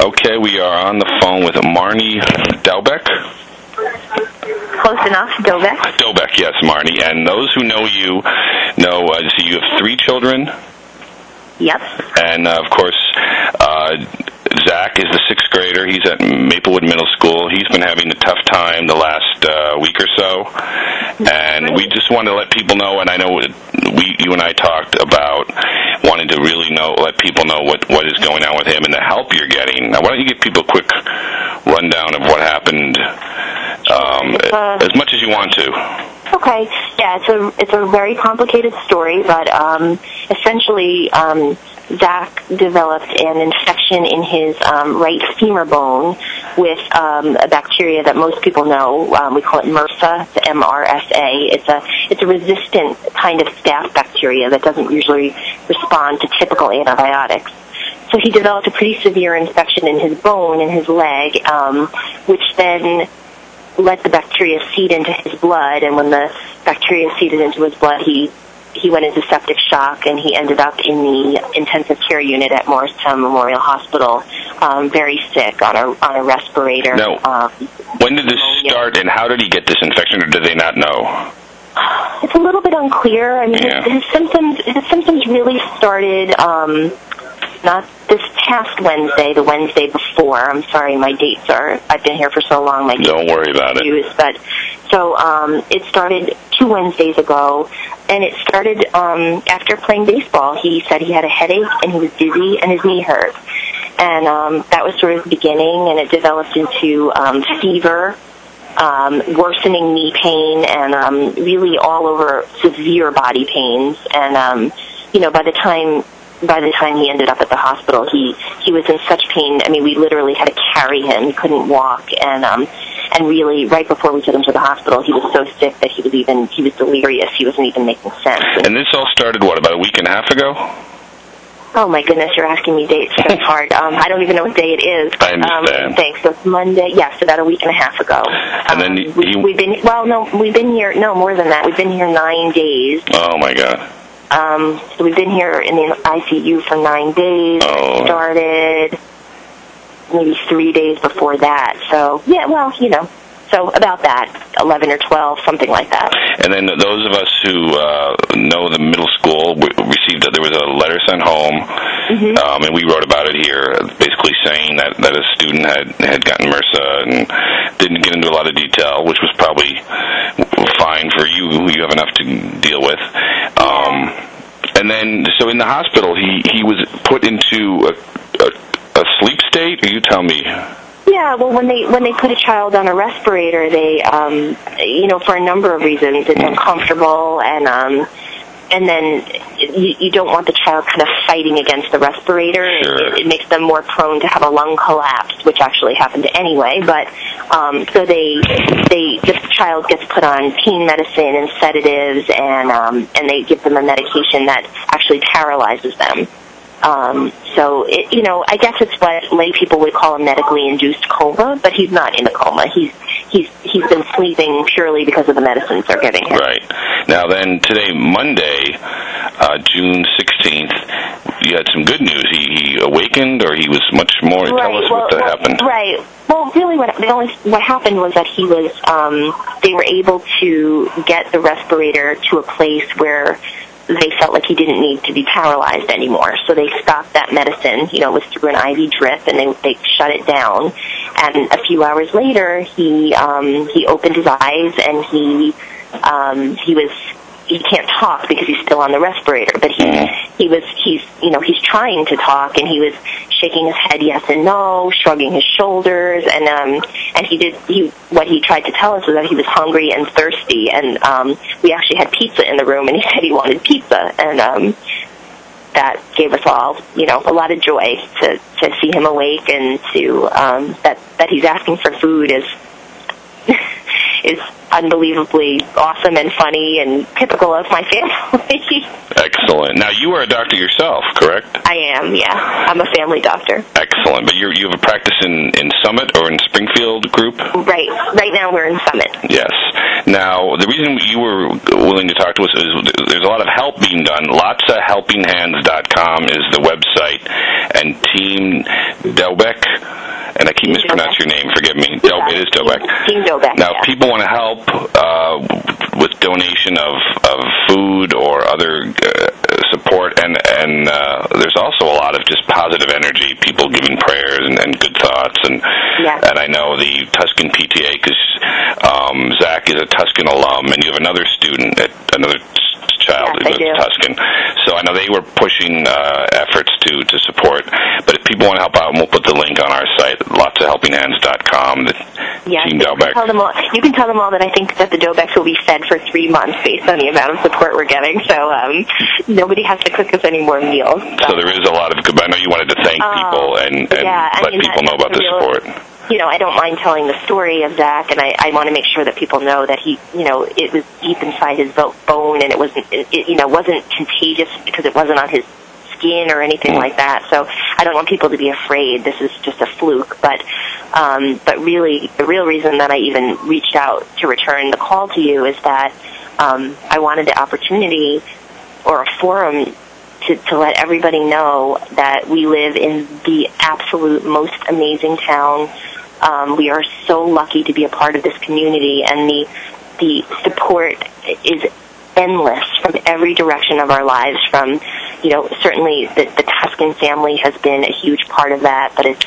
Okay, we are on the phone with Marnie Doubek. Close enough, Doubek. Doubek, yes, Marnie. And those who know you know, so you have 3 children. Yep. And, of course, Zach is the 6th grader. He's at Maplewood Middle School. He's been having a tough time the last week or so. And we just want to let people know, and I know you and I talked about wanting to really let people know what is going on with him and the help you're getting. Now, why don't you give people a quick rundown of what happened, as much as you want to. Okay. Yeah, it's a very complicated story, but essentially Zach developed an infection in his right femur bone with a bacteria that most people know. We call it MRSA, the MRSA. It's a resistant kind of staph bacteria that doesn't usually respond to typical antibiotics. So he developed a pretty severe infection in his bone, in his leg, which then let the bacteria seed into his blood, and when the bacteria seeded into his blood, he went into septic shock, and he ended up in the intensive care unit at Morristown Memorial Hospital, very sick on a respirator. Now, when did this start, and how did he get this infection, or did they not know? It's a little bit unclear. I mean, his symptoms really started not this past Wednesday, the Wednesday before. I'm sorry, my dates are, I've been here for so long, my dates Don't worry about it. But, so it started 2 Wednesdays ago, and it started after playing baseball. He said he had a headache, and he was dizzy, and his knee hurt. And that was sort of the beginning, and it developed into fever, worsening knee pain, and really all over severe body pains. And, by the time he ended up at the hospital, he was in such pain. I mean, we literally had to carry him. He couldn't walk, and really, right before we took him to the hospital, he was so sick that he was delirious. He wasn't even making sense. And this all started, about a week and a half ago? Oh my goodness, you're asking me dates. That's hard. I don't even know what day it is. But, I understand. Thanks. So it's Monday. Yes, about a week and a half ago. And then we've been here. No, more than that. We've been here 9 days. Oh my God. So we've been here in the ICU for 9 days. Oh. Started maybe 3 days before that. So, yeah, so about that, 11 or 12, something like that. And then those of us who know the middle school there was a letter sent home, and we wrote about it here, basically saying that a student had gotten MRSA and didn't get into a lot of detail, which was probably fine for you. You have enough to deal with. And then, so in the hospital, he was put into a sleep state, or you tell me? Yeah, well, when they put a child on a respirator, they, for a number of reasons, it's uncomfortable, and then you don't want the child kind of fighting against the respirator. Sure. It makes them more prone to have a lung collapse, which actually happened anyway. But so the child gets put on pain medicine and sedatives, and they give them a medication that actually paralyzes them. So, I guess it's what lay people would call a medically induced coma, but he's not in a coma. He's been sleeping purely because of the medicines they're giving him. Right. Now then, today, Monday, June 16th, you had some good news. He awakened, or he was much more. Right. Tell us what happened. Right. Well, really, what happened was that he was. They were able to get the respirator to a place where they felt like he didn't need to be paralyzed anymore. So they stopped that medicine. It was through an IV drip, and they shut it down. And a few hours later, he opened his eyes, and he can't talk because he's still on the respirator, but he's trying to talk, and he was shaking his head yes and no, shrugging his shoulders, and what he tried to tell us was that he was hungry and thirsty, and we actually had pizza in the room, and he said he wanted pizza, and that gave us all, a lot of joy to see him awake, and to that he's asking for food is unbelievably awesome and funny and typical of my family. Excellent. Now, you are a doctor yourself, correct? I am, yeah. I'm a family doctor. Excellent. But you have a practice in Summit or in Springfield group? Right. Right now we're in Summit. Yes. Now, the reason you were willing to talk to us is there's a lot of help being done. LotsOfHelpingHands.com is the website. And Team Doubek and I keep mispronouncing your name, forgive me. It is Doubek. Team Doubek. Now, if people want to help with donation of food or other support, and there's also a lot of just positive energy, people giving prayers and good thoughts, and I know the Tuscan PTA, because Zach is a Tuscan alum, and you have another student, another child who's Tuscan. So I know they were pushing efforts to support. But if people want to help out, we'll put the link on our site, lotsofhelpinghands.com. Team Doubek. You can tell them all that I think that the Doubeks will be fed for 3 months based on the amount of support we're getting. So nobody has to cook us any more meals. So there is a lot of good. I know you wanted to thank people and let people know about the support. I don't mind telling the story of Zach, and I want to make sure that people know that he, it was deep inside his bone, and it wasn't contagious because it wasn't on his skin or anything like that. So I don't want people to be afraid this is just a fluke. But really, the real reason that I even reached out to return the call to you is that I wanted the opportunity or a forum to let everybody know that we live in the absolute most amazing town. We are so lucky to be a part of this community, and the support is endless from every direction of our lives. From, certainly the Tuscan family has been a huge part of that, but it's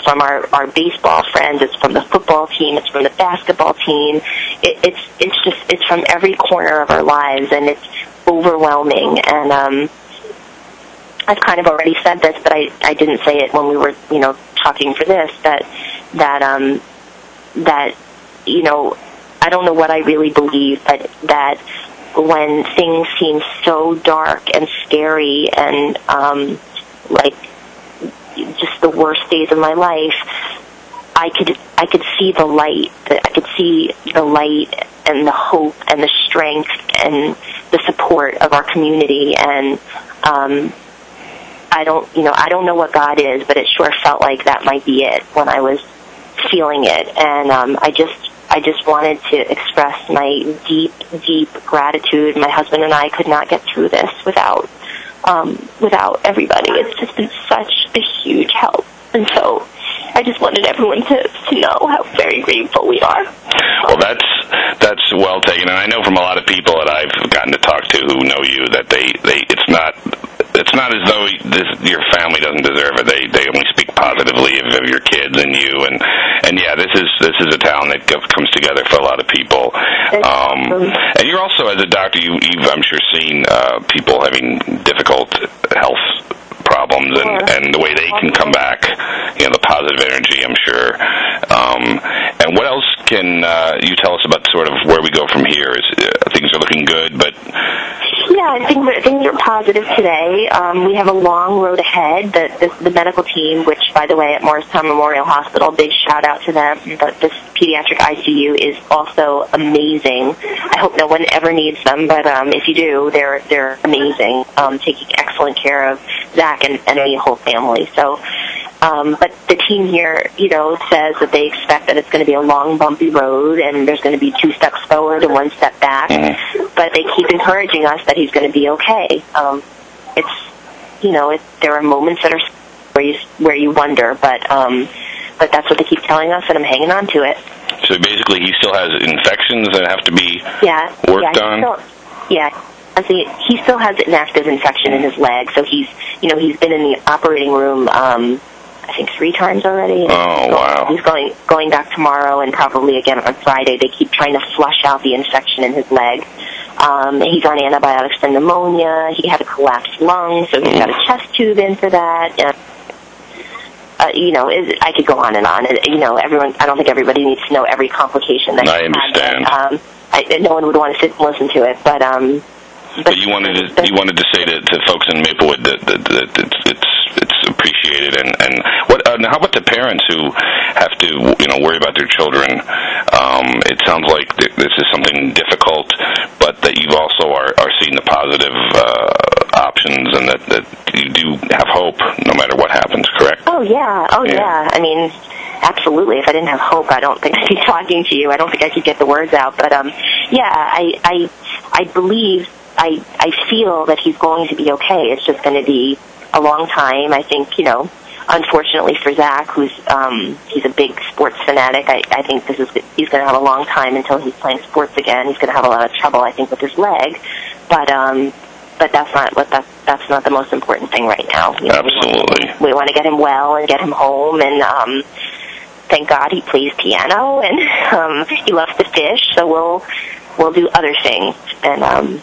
from our baseball friends, it's from the football team, it's from the basketball team. It's from every corner of our lives, and it's overwhelming. And I've kind of already said this, but I didn't say it when we were, talking for this, that I don't know what I really believe, but that when things seem so dark and scary and like just the worst days of my life, I could see the light. I could see the light and the hope and the strength and the support of our community. And I don't know what God is, but it sure felt like that might be it when I was feeling it. And I just wanted to express my deep, deep gratitude. My husband and I could not get through this without everybody. It's just been such a huge help. And so I just wanted everyone to know how very grateful we are. Well, that's well taken, and I know from a lot of people that I've gotten to talk to who know you that it's not as though your family doesn't deserve it. They only speak positively of your kids and you, and yeah, this is a town that comes together for a lot of people. And you're also, as a doctor, you've I'm sure seen people having difficult health problems and the way they can come back, the positive energy, I'm sure. And what else can you tell us about sort of where we go from here? Things are looking good, but... Yeah, I think things are positive today. We have a long road ahead. The medical team, which, by the way, at Morristown Memorial Hospital, big shout-out to them. This pediatric ICU is also amazing. I hope no one ever needs them, but if you do, they're amazing, taking excellent care of Zach and the whole family. So, but the team here, says that they expect that it's going to be a long, bumpy road, and there's going to be 2 steps forward and 1 step back. But they keep encouraging us that he's going to be okay. There are moments that are where you wonder, but that's what they keep telling us, and I'm hanging on to it. So basically, he still has infections that have to be worked on. He still has an active infection in his leg, so he's been in the operating room, I think 3 times already. Wow. He's going back tomorrow and probably again on Friday. They keep trying to flush out the infection in his leg. He's on antibiotics for pneumonia. He had a collapsed lung, so he's got a chest tube in for that. I could go on and on. Everyone. I don't think everybody needs to know every complication that I understand. No one would want to sit and listen to it, but you wanted to say to folks in Maplewood that it's appreciated, and what? How about the parents who have to worry about their children? It sounds like this is something difficult, but that you also are seeing the positive options, and that you do have hope no matter what happens. Correct? Oh yeah. I mean, absolutely. If I didn't have hope, I don't think I'd be talking to you. I don't think I could get the words out. But I believe. I feel that he's going to be okay. It's just going to be a long time. I think, unfortunately for Zach, who's he's a big sports fanatic, I think he's going to have a long time until he's playing sports again. He's going to have a lot of trouble, I think, with his leg. But that's not the most important thing right now. Absolutely. We want to get him well and get him home, and thank God he plays piano, and he loves to fish, so we'll do other things. And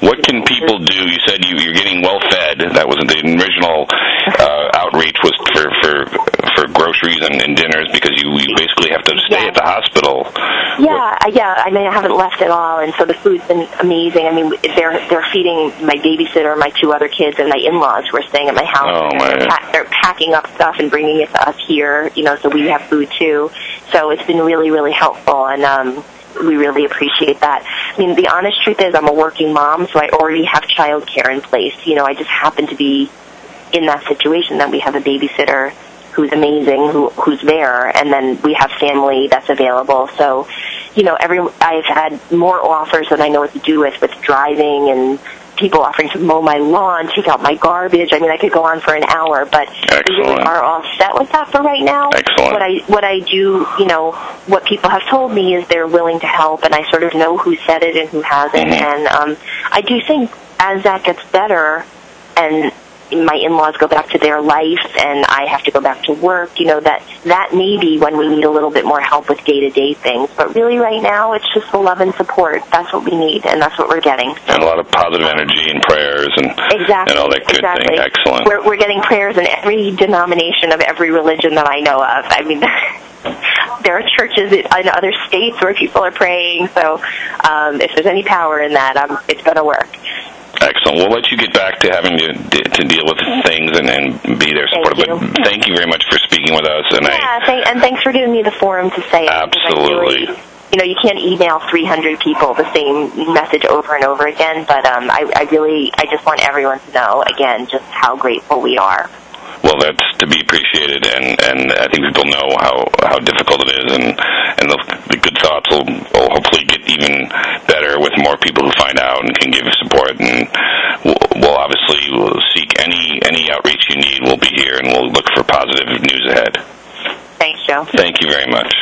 what can people do? You said you're getting well fed. That was the original outreach was for groceries and dinners, because you basically have to stay at the hospital. Yeah. I mean, I haven't left at all, and so the food's been amazing. I mean, they're feeding my babysitter, my 2 other kids, and my in-laws who are staying at my house. Oh, man. They're packing up stuff and bringing it to us here, so we have food too. So it's been really, really helpful, and we really appreciate that. I mean, the honest truth is I'm a working mom, so I already have child care in place. I just happen to be in that situation that we have a babysitter who's amazing, who's there, and then we have family that's available. So, I've had more offers than I know what to do with driving, and people offering to mow my lawn, take out my garbage. I mean, I could go on for an hour, but we really are all set with that for right now. Excellent. What I do, what people have told me is they're willing to help, and I sort of know who said it and who hasn't. And I do think as that gets better, and my in-laws go back to their life, and I have to go back to work, that may be when we need a little bit more help with day-to-day things. But really right now, it's just the love and support. That's what we need, and that's what we're getting. So. And a lot of positive energy and prayers and all that good thing. Excellent. We're getting prayers in every denomination of every religion that I know of. I mean, there are churches in other states where people are praying, so if there's any power in that, it's going to work. Excellent. We'll let you get back to having to deal with things and be there supportive. But thank you very much for speaking with us. And and thanks for giving me the forum to say it. Absolutely. You can't email 300 people the same message over and over again, but I just want everyone to know, again, just how grateful we are. Well, that's to be appreciated, and I think people know how difficult it is, and the good thoughts will hopefully get even better with more people who find out and can give support. And we'll obviously seek any outreach you need. We'll be here, and we'll look for positive news ahead. Thanks, Joe. Thank you very much.